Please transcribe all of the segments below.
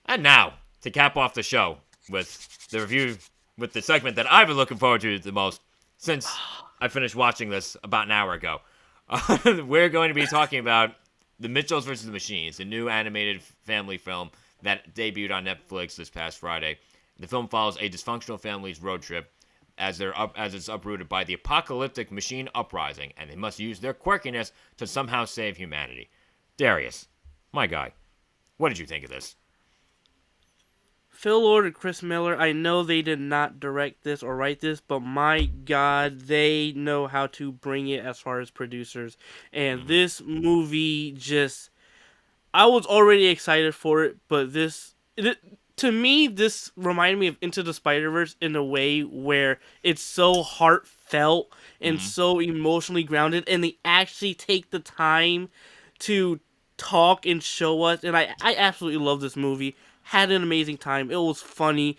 And now, to cap off the show with the review, with the segment that I've been looking forward to the most since I finished watching this about an hour ago. We're going to be talking about The Mitchells vs. the Machines, the new animated family film that debuted on Netflix this past Friday. The film follows a dysfunctional family's road trip as it's uprooted by the apocalyptic machine uprising, and they must use their quirkiness to somehow save humanity. Darius, my guy, what did you think of this? Phil Lord and Chris Miller, I know they did not direct this or write this, but my God, they know how to bring it as far as producers. And Mm-hmm. this movie just, I was already excited for it, but to me, this reminded me of Into the Spider-Verse in a way where it's so heartfelt and Mm-hmm. so emotionally grounded, and they actually take the time to talk and show us. And I absolutely love this movie. Had an amazing time. It was funny,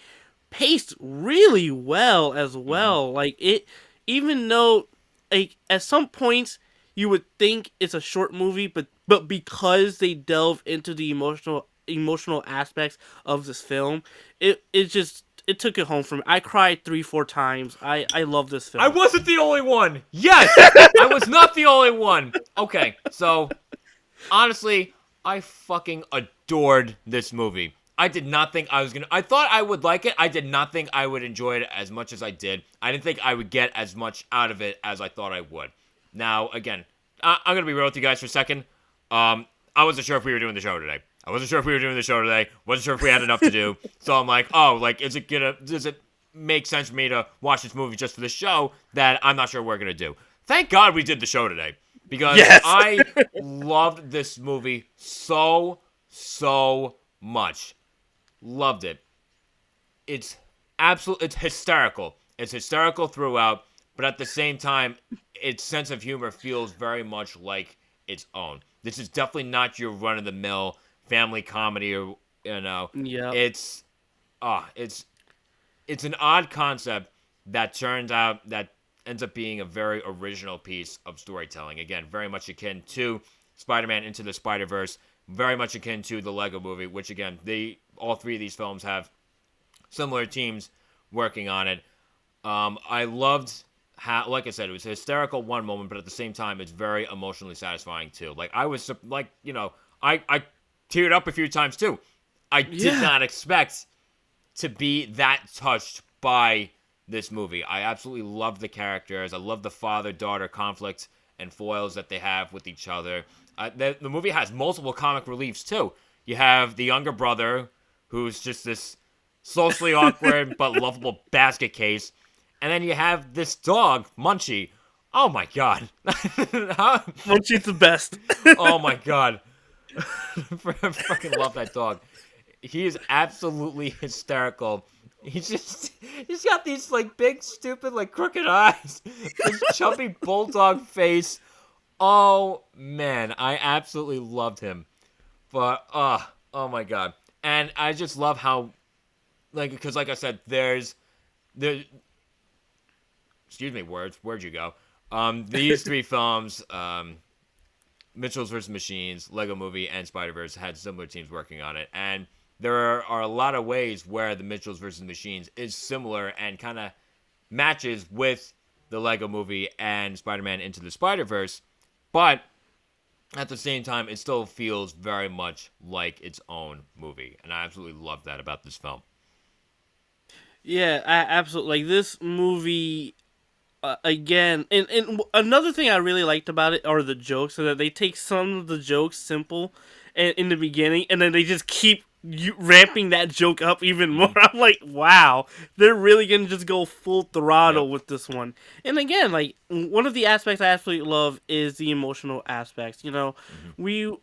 paced really well as Mm-hmm. well. Like it, even though like at some points you would think it's a short movie, but because they delve into the emotional aspects of this film, it just it took it home from me. I cried 3 4 times. I love this I film. wasn't the only one. Yes, I was not the only one. Okay, so honestly, I fucking adored this movie. I did not think I was gonna. I thought I would like it. I did not think I would enjoy it as much as I did. I didn't think I would get as much out of it as I thought I would. Now, again, I'm gonna be real with you guys for a second. I wasn't sure if we were doing the show today. I wasn't sure if we were doing the show today. Wasn't sure if we had enough to do. So I'm like, oh, like, does it make sense for me to watch this movie just for the show that I'm not sure we're gonna do? Thank God we did the show today because Yes. I loved this movie so much. Loved it. It's hysterical. It's hysterical throughout, but at the same time, its sense of humor feels very much like its own. This is definitely not your run of the mill family comedy or Yep. it's it's an odd concept that ends up being a very original piece of storytelling. Again, very much akin to Spider-Man Into the Spider-Verse, very much akin to the Lego Movie, which again, all three of these films have similar teams working on it. I loved how, like I said, it was hysterical one moment, but at the same time, it's very emotionally satisfying too. Like I was like, I teared up a few times too. I did Yeah. not expect to be that touched by this movie. I absolutely love the characters. I love the father-daughter conflict and foils that they have with each other. The movie has multiple comic reliefs too. You have the younger brother, who's just this socially awkward but lovable basket case, and then you have this dog, Munchie. Oh my god! Munchie's the best. Oh my god! I fucking love that dog. He is absolutely hysterical. He's got these like big stupid like crooked eyes, this chubby bulldog face. Oh man, I absolutely loved him. But oh my god. And I just love how like because like I said there excuse me, where'd you go? These three films Mitchell's vs. Machines, Lego Movie, and Spider-Verse had similar teams working on it. And there are a lot of ways where the Mitchells vs. Machines is similar and kind of matches with the Lego Movie and Spider-Man Into the Spider-Verse. But at the same time, it still feels very much like its own movie. And I absolutely love that about this film. Yeah, absolutely. Like this movie, again, and another thing I really liked about it are the jokes. So that they take some of the jokes simple, and in the beginning, and then they just keep ramping that joke up even more. Mm-hmm. I'm like, wow, they're really gonna just go full Yep. throttle with this one. And again, like one of the aspects I absolutely love is the emotional aspects. Mm-hmm. We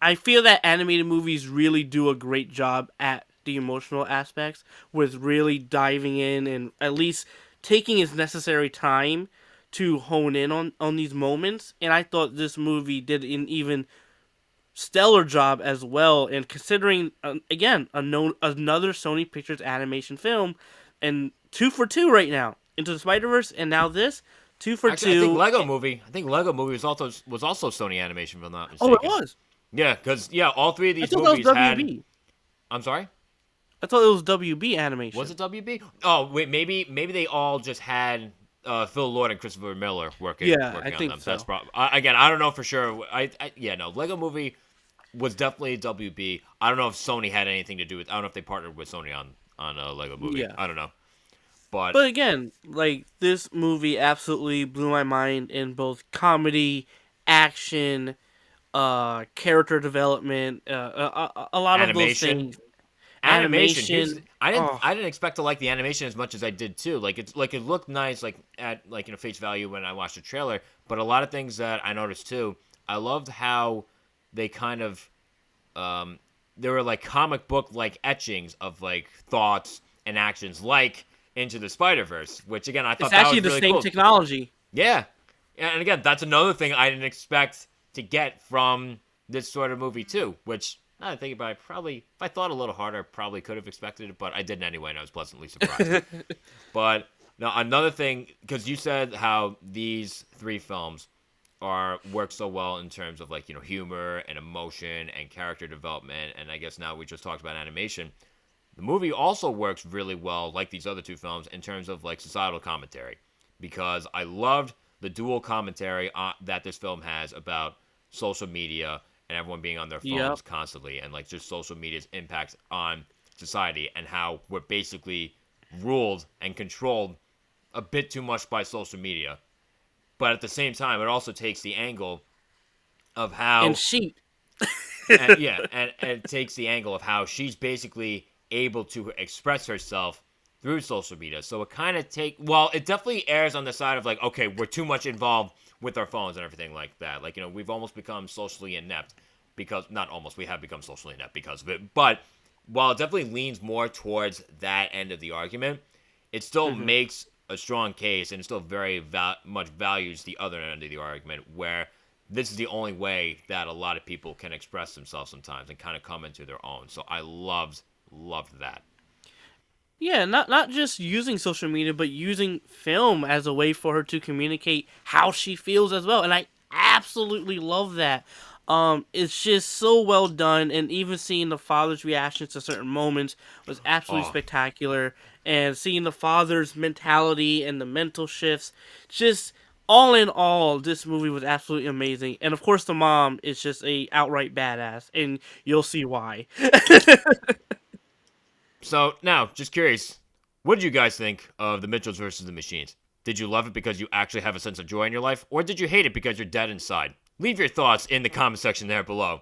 I feel that animated movies really do a great job at the emotional aspects with really diving in and at least taking its necessary time to hone in on these moments. And I thought this movie did an even stellar job as well. And considering, again, another Sony Pictures animation film, and two for two right now. Into the Spider Verse, and now this, two for Actually, I think two. Lego Movie. I think Lego Movie was also Sony Animation, if I'm not Oh, it mistaken. was. Yeah, because all three of I these thought that was movies had WB. I'm sorry? I thought it was WB animation. Was it WB? Oh, wait, maybe they all just had Phil Lord and Christopher Miller working I on think them. so. That's probably again. I don't know for sure. No. Lego Movie was definitely WB. I don't know if Sony had anything to do with. I don't know if they partnered with Sony on a Lego Movie. Yeah. I don't know. But again, like, this movie absolutely blew my mind in both comedy, action, character development, a lot of those animation. things. Animation. Oh, I didn't expect to like the animation as much as I did too. Like it looked nice like at face value when I watched the trailer, but a lot of things that I noticed too. I loved how they kind of there were like comic book like etchings of like thoughts and actions like Into the Spider-Verse, which again I thought it's that actually was the really same cool. technology. Yeah. And again, that's another thing I didn't expect to get from this sort of movie too, which now that I think about it, probably if I thought a little harder, probably could have expected it, but I didn't anyway, and I was pleasantly surprised. But now another thing, because you said how these three films work so well in terms of like humor and emotion and character development, and I guess now we just talked about animation. The movie also works really well, like these other two films, in terms of like societal commentary, because I loved the dual commentary that this film has about social media and everyone being on their phones Yep. constantly, and like just social media's impact on society and how we're basically ruled and controlled a bit too much by social media. But at the same time, it also takes the angle of how And sheep. and it takes the angle of how she's basically able to express herself through social media. So it kind of it definitely errs on the side of like, okay, we're too much involved with our phones and everything like that. Like, we've almost become socially inept because, not almost, we have become socially inept because of it. But while it definitely leans more towards that end of the argument, it still makes a strong case, and it still very much values the other end of the argument, where this is the only way that a lot of people can express themselves sometimes and kind of come into their own. So I loved that. Yeah, not just using social media, but using film as a way for her to communicate how she feels as well. And I absolutely love that. It's just so well done, and even seeing the father's reactions to certain moments was absolutely Oh, spectacular. And seeing the father's mentality and the mental shifts, just all in all, this movie was absolutely amazing. And of course, the mom is just a outright badass, and you'll see why. so now, just curious, what did you guys think of The Mitchells versus the Machines? Did you love it because you actually have a sense of joy in your life, or did you hate it because you're dead inside? Leave your thoughts in the comment section there below.